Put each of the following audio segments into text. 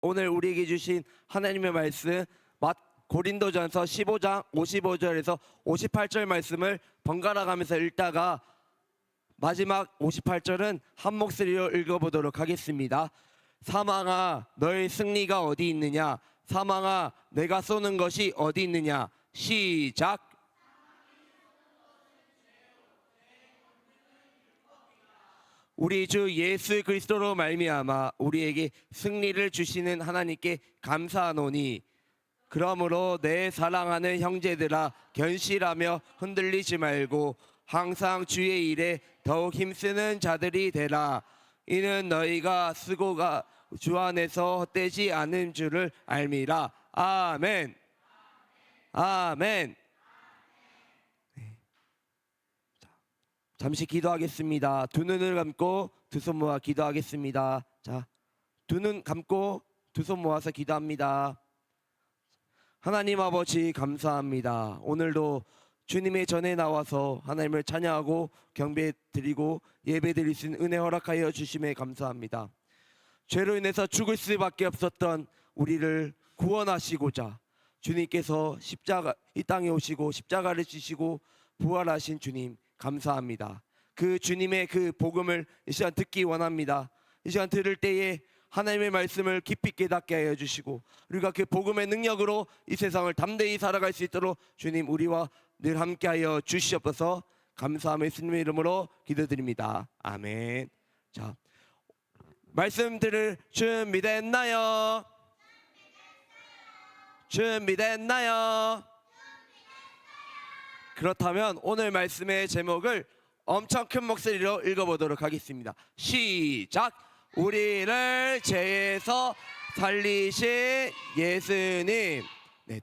오늘 우리에게 주신 하나님의 말씀 고린도전서 15장 55절에서 58절 말씀을 번갈아 가면서 읽다가 마지막 58절은 한 목소리로 읽어보도록 하겠습니다. 사망아 너의 승리가 어디 있느냐, 사망아 내가 쏘는 것이 어디 있느냐. 시작. 우리 주 예수 그리스도로 말미암아 우리에게 승리를 주시는 하나님께 감사하노니, 그러므로 내 사랑하는 형제들아 견실하며 흔들리지 말고 항상 주의 일에 더욱 힘쓰는 자들이 되라. 이는 너희가 수고가 주 안에서 헛되지 않은 줄을 알미라. 아멘. 아멘. 잠시 기도하겠습니다. 두 눈을 감고 두 손 모아 기도하겠습니다. 자, 두 눈 감고 두 손 모아서 기도합니다. 하나님 아버지 감사합니다. 오늘도 주님의 전에 나와서 하나님을 찬양하고 경배 드리고 예배 드릴 수 있는 은혜 허락하여 주심에 감사합니다. 죄로 인해서 죽을 수밖에 없었던 우리를 구원하시고자 주님께서 이 땅에 오시고 십자가를 지시고 부활하신 주님 감사합니다. 그 주님의 그 복음을 이 시간 듣기 원합니다. 이 시간 들을 때에 하나님의 말씀을 깊이 깨닫게 하여 주시고 우리가 그 복음의 능력으로 이 세상을 담대히 살아갈 수 있도록 주님 우리와 늘 함께 하여 주시옵소서. 감사함을 예수님의 이름으로 기도드립니다. 아멘. 자, 말씀 들을 준비됐나요? 준비됐나요? 그렇다면 오늘 말씀의 제목을 엄청 큰 목소리로 읽어보도록 하겠습니다. 시작. 우리를 죄에서 살리신 예수님. 네,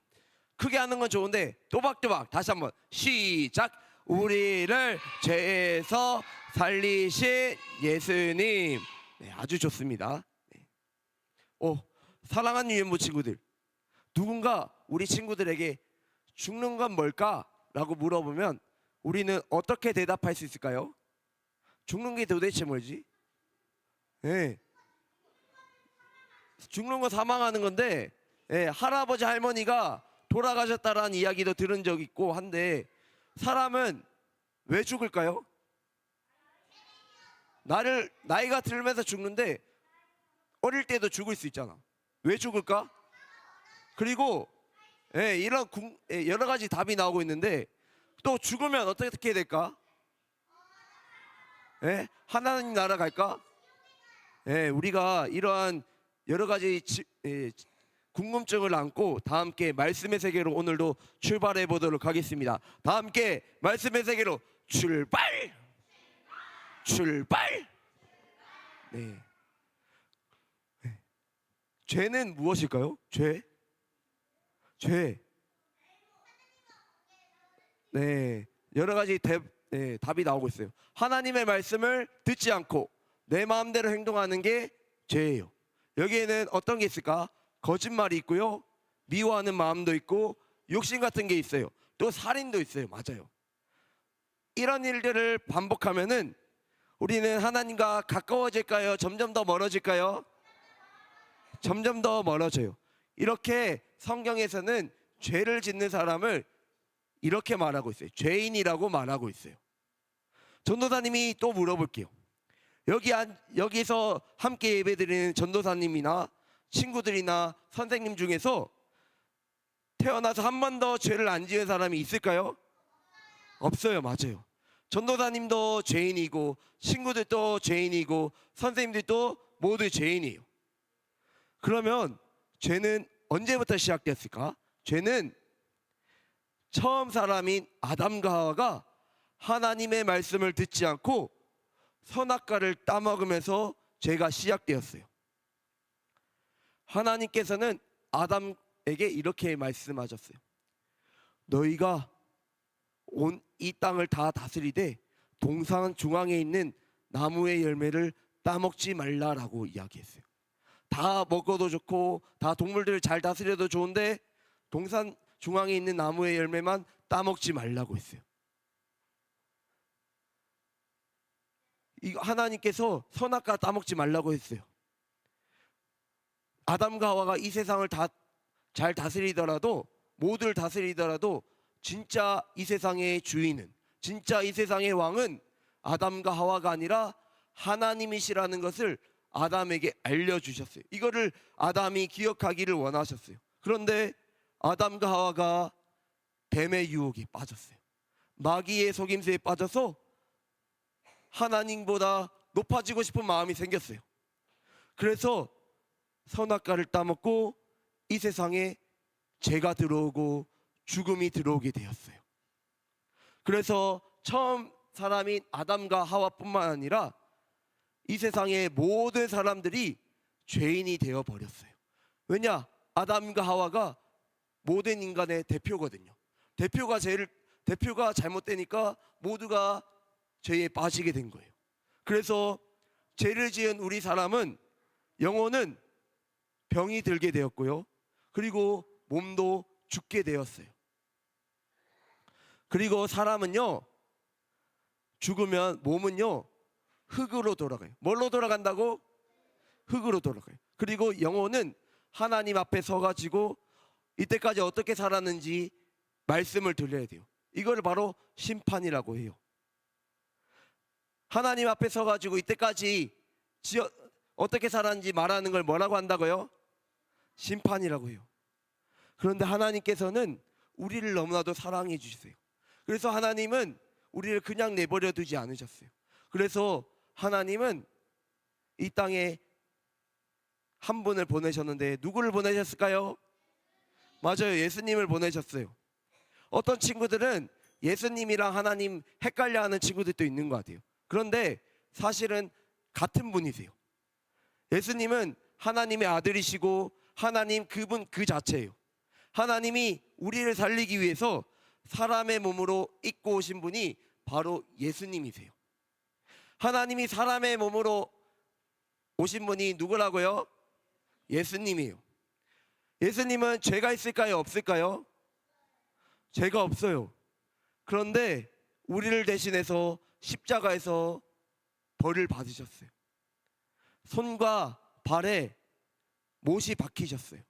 크게 하는 건 좋은데 또박또박 다시 한번 시작. 우리를 죄에서 살리신 예수님. 네, 아주 좋습니다. 네. 사랑하는 유엔부 친구들, 누군가 우리 친구들에게 죽는 건 뭘까? 라고 물어보면 우리는 어떻게 대답할 수 있을까요? 죽는 게 도대체 뭐지? 네. 죽는 건 사망하는 건데, 할아버지 할머니가 돌아가셨다라는 이야기도 들은 적 있고 한데, 사람은 왜 죽을까요? 나이가 들면서 죽는데 어릴 때도 죽을 수 있잖아. 왜 죽을까? 그리고 이런 여러 가지 답이 나오고 있는데, 또 죽으면 어떻게 될까? 하나님 나라 갈까? 우리가 이러한 여러 가지 궁금증을 안고 다 함께 말씀의 세계로 오늘도 출발해 보도록 하겠습니다. 다 함께 말씀의 세계로 출발! 출발! 네. 죄는 무엇일까요? 죄. 네, 여러 가지 답이 나오고 있어요. 하나님의 말씀을 듣지 않고 내 마음대로 행동하는 게 죄예요. 여기에는 어떤 게 있을까? 거짓말이 있고요, 미워하는 마음도 있고, 욕심 같은 게 있어요. 또 살인도 있어요. 맞아요. 이런 일들을 반복하면은 우리는 하나님과 가까워질까요? 점점 더 멀어질까요? 점점 더 멀어져요. 이렇게 성경에서는 죄를 짓는 사람을 이렇게 말하고 있어요. 죄인이라고 말하고 있어요. 전도사님이 또 물어볼게요. 여기서 함께 예배드리는 전도사님이나 친구들이나 선생님 중에서 태어나서 한 번 더 죄를 안 지은 사람이 있을까요? 없어요. 맞아요. 전도사님도 죄인이고, 친구들도 죄인이고, 선생님들도 모두 죄인이에요. 그러면 죄는 언제부터 시작됐을까? 죄는 처음 사람인 아담과 하와가 하나님의 말씀을 듣지 않고 선악과를 따먹으면서 죄가 시작되었어요. 하나님께서는 아담에게 이렇게 말씀하셨어요. 너희가 온 이 땅을 다 다스리되 동산 중앙에 있는 나무의 열매를 따먹지 말라라고 이야기했어요. 다 먹어도 좋고 다 동물들을 잘 다스려도 좋은데 동산 중앙에 있는 나무의 열매만 따먹지 말라고 했어요. 하나님께서 선악과 따먹지 말라고 했어요. 아담과 하와가 이 세상을 다 잘 다스리더라도, 모두를 다스리더라도 진짜 이 세상의 주인은, 진짜 이 세상의 왕은 아담과 하와가 아니라 하나님이시라는 것을 아담에게 알려주셨어요. 이거를 아담이 기억하기를 원하셨어요. 그런데 아담과 하와가 뱀의 유혹에 빠졌어요. 마귀의 속임수에 빠져서 하나님보다 높아지고 싶은 마음이 생겼어요. 그래서 선악과를 따먹고 이 세상에 죄가 들어오고 죽음이 들어오게 되었어요. 그래서 처음 사람인 아담과 하와뿐만 아니라 이 세상의 모든 사람들이 죄인이 되어 버렸어요. 왜냐? 아담과 하와가 모든 인간의 대표거든요. 대표가 잘못되니까 모두가 죄에 빠지게 된 거예요. 그래서 죄를 지은 우리 사람은, 영혼은 병이 들게 되었고요. 그리고 몸도 죽게 되었어요. 그리고 사람은요, 죽으면 몸은요, 흙으로 돌아가요. 뭘로 돌아간다고? 흙으로 돌아가요. 그리고 영혼은 하나님 앞에 서가지고 이때까지 어떻게 살았는지 말씀을 들려야 돼요. 이걸 바로 심판이라고 해요. 하나님 앞에 서가지고 이때까지 어떻게 살았는지 말하는 걸 뭐라고 한다고요? 심판이라고 해요. 그런데 하나님께서는 우리를 너무나도 사랑해 주셨어요. 그래서 하나님은 우리를 그냥 내버려 두지 않으셨어요. 그래서 하나님은 이 땅에 한 분을 보내셨는데, 누구를 보내셨을까요? 맞아요, 예수님을 보내셨어요. 어떤 친구들은 예수님이랑 하나님 헷갈려하는 친구들도 있는 것 같아요. 그런데 사실은 같은 분이세요. 예수님은 하나님의 아들이시고 하나님, 그분 그 자체예요. 하나님이 우리를 살리기 위해서 사람의 몸으로 입고 오신 분이 바로 예수님이세요. 하나님이 사람의 몸으로 오신 분이 누구라고요? 예수님이에요. 예수님은 죄가 있을까요? 없을까요? 죄가 없어요. 그런데 우리를 대신해서 십자가에서 벌을 받으셨어요. 손과 발에 못이 박히셨어요.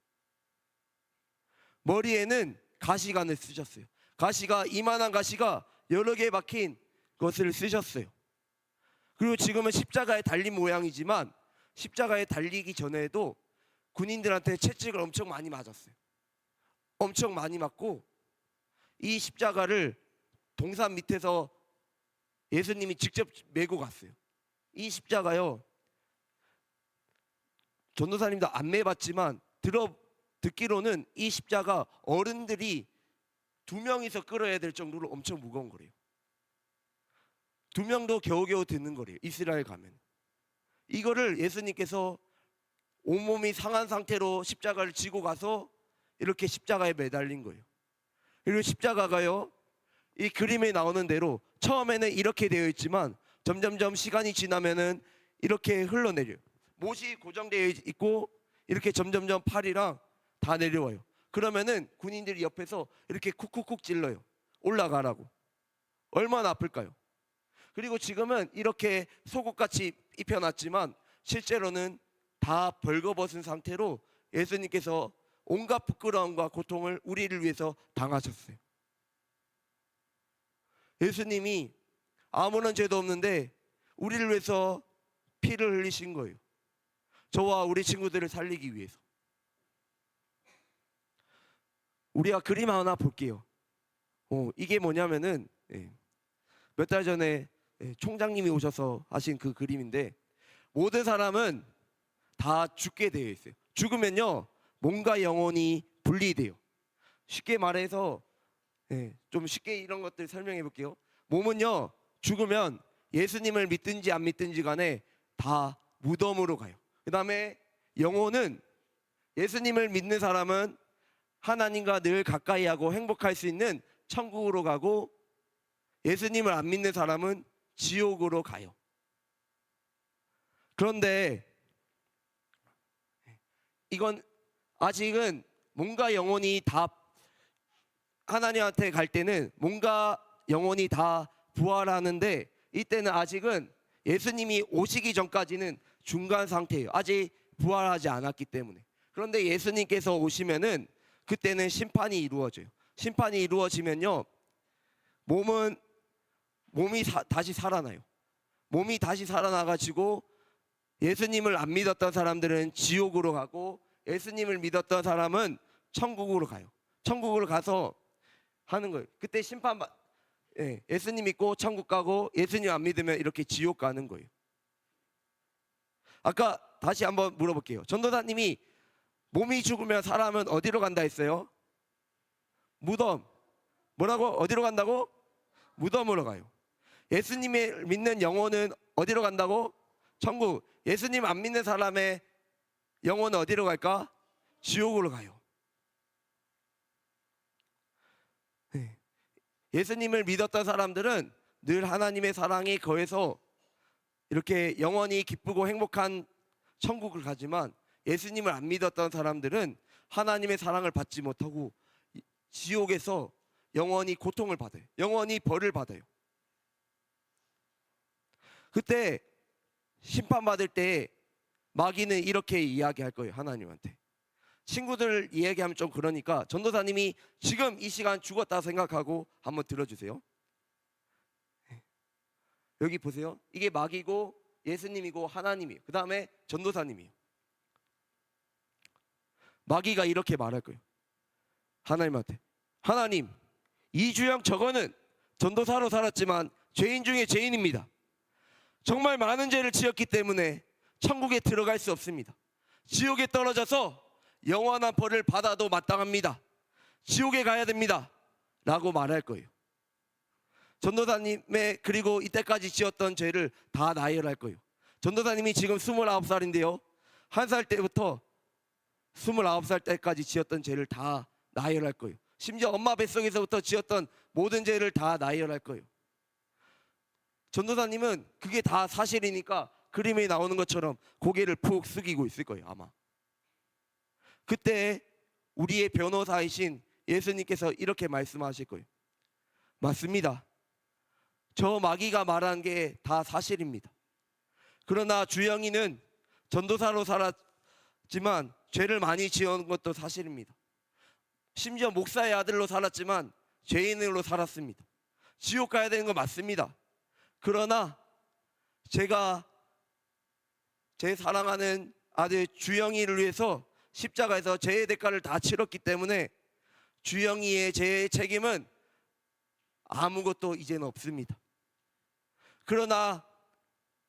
머리에는 가시관을 쓰셨어요. 가시가, 이만한 가시가 여러 개 박힌 것을 쓰셨어요. 그리고 지금은 십자가에 달린 모양이지만 십자가에 달리기 전에도 군인들한테 채찍을 엄청 많이 맞았어요. 엄청 많이 맞고, 이 십자가를 동산 밑에서 예수님이 직접 메고 갔어요. 이 십자가요, 전도사님도 안 매봤지만 듣기로는 이 십자가 어른들이 2명이서 끌어야 될 정도로 엄청 무거운 거래요. 2명도 겨우겨우 드는 거래요, 이스라엘 가면. 이거를 예수님께서 온몸이 상한 상태로 십자가를 지고 가서 이렇게 십자가에 매달린 거예요. 그리고 십자가가요, 이 그림에 나오는 대로 처음에는 이렇게 되어 있지만 점점점 시간이 지나면은 이렇게 흘러내려요. 못이 고정되어 있고 이렇게 점점점 팔이랑 다 내려와요. 그러면은 군인들이 옆에서 이렇게 쿡쿡쿡 찔러요. 올라가라고. 얼마나 아플까요? 그리고 지금은 이렇게 속옷같이 입혀놨지만 실제로는 다 벌거벗은 상태로 예수님께서 온갖 부끄러움과 고통을 우리를 위해서 당하셨어요. 예수님이 아무런 죄도 없는데 우리를 위해서 피를 흘리신 거예요. 저와 우리 친구들을 살리기 위해서. 우리가 그림 하나 볼게요. 이게 뭐냐면은 몇 달 전에 총장님이 오셔서 하신 그 그림인데, 모든 사람은 다 죽게 되어 있어요. 죽으면요, 몸과 영혼이 분리돼요. 쉽게 말해서 좀 쉽게 이런 것들 설명해 볼게요. 몸은요, 죽으면 예수님을 믿든지 안 믿든지 간에 다 무덤으로 가요. 그 다음에 영혼은, 예수님을 믿는 사람은 하나님과 늘 가까이 하고 행복할 수 있는 천국으로 가고, 예수님을 안 믿는 사람은 지옥으로 가요. 그런데 이건 아직은 몸과 영혼이 다 하나님한테 갈 때는 몸과 영혼이 다 부활하는데, 이때는 아직은 예수님이 오시기 전까지는 중간 상태예요. 아직 부활하지 않았기 때문에. 그런데 예수님께서 오시면은 그때는 심판이 이루어져요. 심판이 이루어지면요, 몸이 다시 살아나요. 몸이 다시 살아나가지고 예수님을 안 믿었던 사람들은 지옥으로 가고 예수님을 믿었던 사람은 천국으로 가요. 천국으로 가서 하는 거예요. 그때 예수님 믿고 천국 가고 예수님 안 믿으면 이렇게 지옥 가는 거예요. 아까 다시 한번 물어볼게요. 전도사님이 몸이 죽으면 사람은 어디로 간다 했어요? 무덤. 뭐라고? 어디로 간다고? 무덤으로 가요. 예수님을 믿는 영혼은 어디로 간다고? 천국. 예수님 안 믿는 사람의 영혼은 어디로 갈까? 지옥으로 가요. 예수님을 믿었던 사람들은 늘 하나님의 사랑이 거해서 이렇게 영원히 기쁘고 행복한 천국을 가지만, 예수님을 안 믿었던 사람들은 하나님의 사랑을 받지 못하고 지옥에서 영원히 고통을 받아요. 영원히 벌을 받아요. 그때 심판받을 때 마귀는 이렇게 이야기할 거예요. 하나님한테. 친구들 이야기하면 좀 그러니까 전도사님이 지금 이 시간 죽었다 생각하고 한번 들어주세요. 여기 보세요. 이게 마귀고 예수님이고 하나님이에요. 그 다음에 전도사님이에요. 마귀가 이렇게 말할 거예요. 하나님한테. 하나님, 이주영 저거는 전도사로 살았지만 죄인 중에 죄인입니다. 정말 많은 죄를 지었기 때문에 천국에 들어갈 수 없습니다. 지옥에 떨어져서 영원한 벌을 받아도 마땅합니다. 지옥에 가야 됩니다. 라고 말할 거예요. 전도사님의 그리고 이때까지 지었던 죄를 다 나열할 거예요. 전도사님이 지금 29살인데요. 1살 때부터 29살 때까지 지었던 죄를 다 나열할 거예요. 심지어 엄마 뱃속에서부터 지었던 모든 죄를 다 나열할 거예요. 전도사님은 그게 다 사실이니까 그림에 나오는 것처럼 고개를 푹 숙이고 있을 거예요, 아마. 그때 우리의 변호사이신 예수님께서 이렇게 말씀하실 거예요. 맞습니다. 저 마귀가 말한 게 다 사실입니다. 그러나 주영이는 전도사로 살았지만 죄를 많이 지은 것도 사실입니다. 심지어 목사의 아들로 살았지만 죄인으로 살았습니다. 지옥 가야 되는 거 맞습니다. 그러나 제가 제 사랑하는 아들 주영이를 위해서 십자가에서 죄의 대가를 다 치렀기 때문에 주영이의 죄의 책임은 아무것도 이제는 없습니다. 그러나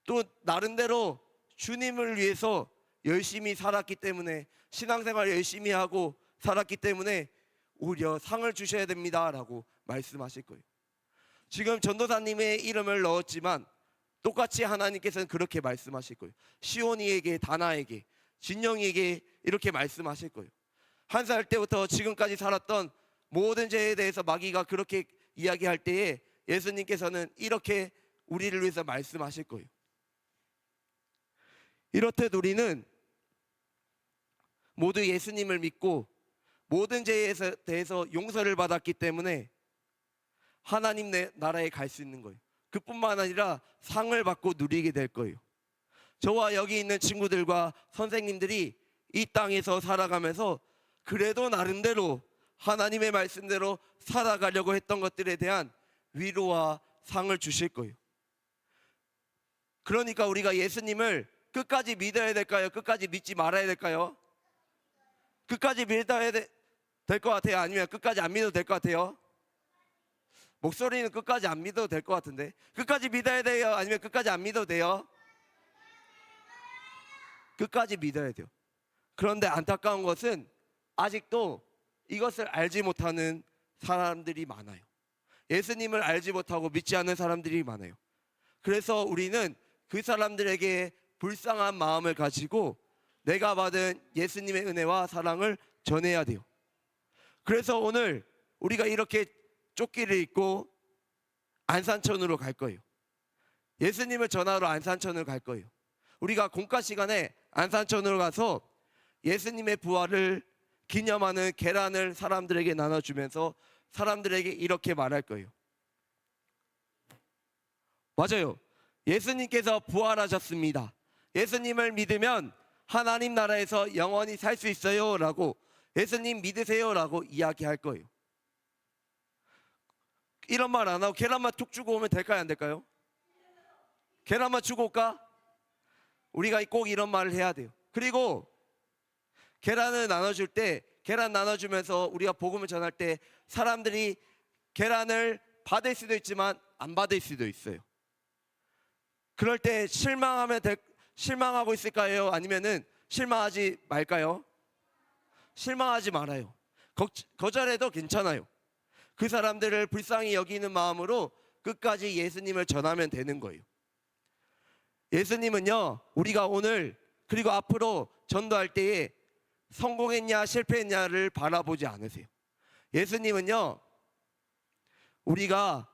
또 나름대로 주님을 위해서 열심히 살았기 때문에, 신앙생활 열심히 하고 살았기 때문에 오히려 상을 주셔야 됩니다 라고 말씀하실 거예요. 지금 전도사님의 이름을 넣었지만 똑같이 하나님께서는 그렇게 말씀하실 거예요. 시온이에게, 다나에게, 진영이에게 이렇게 말씀하실 거예요. 1살 때부터 지금까지 살았던 모든 죄에 대해서 마귀가 그렇게 이야기할 때에 예수님께서는 이렇게 우리를 위해서 말씀하실 거예요. 이렇듯 우리는 모두 예수님을 믿고 모든 죄에 대해서 용서를 받았기 때문에 하나님 나라에 갈 수 있는 거예요. 그뿐만 아니라 상을 받고 누리게 될 거예요. 저와 여기 있는 친구들과 선생님들이 이 땅에서 살아가면서 그래도 나름대로 하나님의 말씀대로 살아가려고 했던 것들에 대한 위로와 상을 주실 거예요. 그러니까 우리가 예수님을 끝까지 믿어야 될까요? 끝까지 믿지 말아야 될까요? 끝까지 믿어야 될 것 같아요? 아니면 끝까지 안 믿어도 될 것 같아요? 목소리는 끝까지 안 믿어도 될 것 같은데. 끝까지 믿어야 돼요? 아니면 끝까지 안 믿어도 돼요? 끝까지 믿어야 돼요. 그런데 안타까운 것은 아직도 이것을 알지 못하는 사람들이 많아요. 예수님을 알지 못하고 믿지 않는 사람들이 많아요. 그래서 우리는 그 사람들에게 불쌍한 마음을 가지고 내가 받은 예수님의 은혜와 사랑을 전해야 돼요. 그래서 오늘 우리가 이렇게 조끼를 입고 안산천으로 갈 거예요. 예수님을 전하러 안산천으로 갈 거예요. 우리가 공과 시간에 안산천으로 가서 예수님의 부활을 기념하는 계란을 사람들에게 나눠주면서 사람들에게 이렇게 말할 거예요. 맞아요. 예수님께서 부활하셨습니다. 예수님을 믿으면 하나님 나라에서 영원히 살 수 있어요 라고, 예수님 믿으세요 라고 이야기할 거예요. 이런 말 안 하고 계란만 툭 주고 오면 될까요, 안 될까요? 계란만 주고 올까? 우리가 꼭 이런 말을 해야 돼요. 그리고 계란을 나눠줄 때, 계란 나눠주면서 우리가 복음을 전할 때 사람들이 계란을 받을 수도 있지만 안 받을 수도 있어요. 그럴 때 실망하고 있을까요? 아니면은 실망하지 말까요? 실망하지 말아요. 거절해도 괜찮아요. 그 사람들을 불쌍히 여기는 마음으로 끝까지 예수님을 전하면 되는 거예요. 예수님은요, 우리가 오늘 그리고 앞으로 전도할 때에 성공했냐 실패했냐를 바라보지 않으세요. 예수님은요, 우리가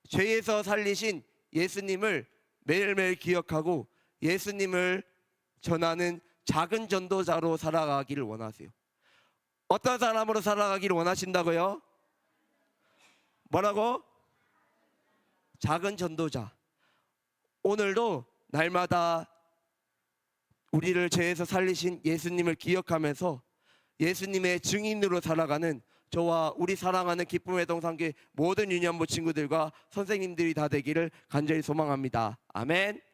죄에서 살리신 예수님을 매일매일 기억하고 예수님을 전하는 작은 전도자로 살아가기를 원하세요. 어떤 사람으로 살아가기를 원하신다고요? 뭐라고? 작은 전도자. 오늘도 날마다 우리를 죄에서 살리신 예수님을 기억하면서 예수님의 증인으로 살아가는 저와 우리 사랑하는 기쁨의 동산교회 모든 유년부 친구들과 선생님들이 다 되기를 간절히 소망합니다. 아멘.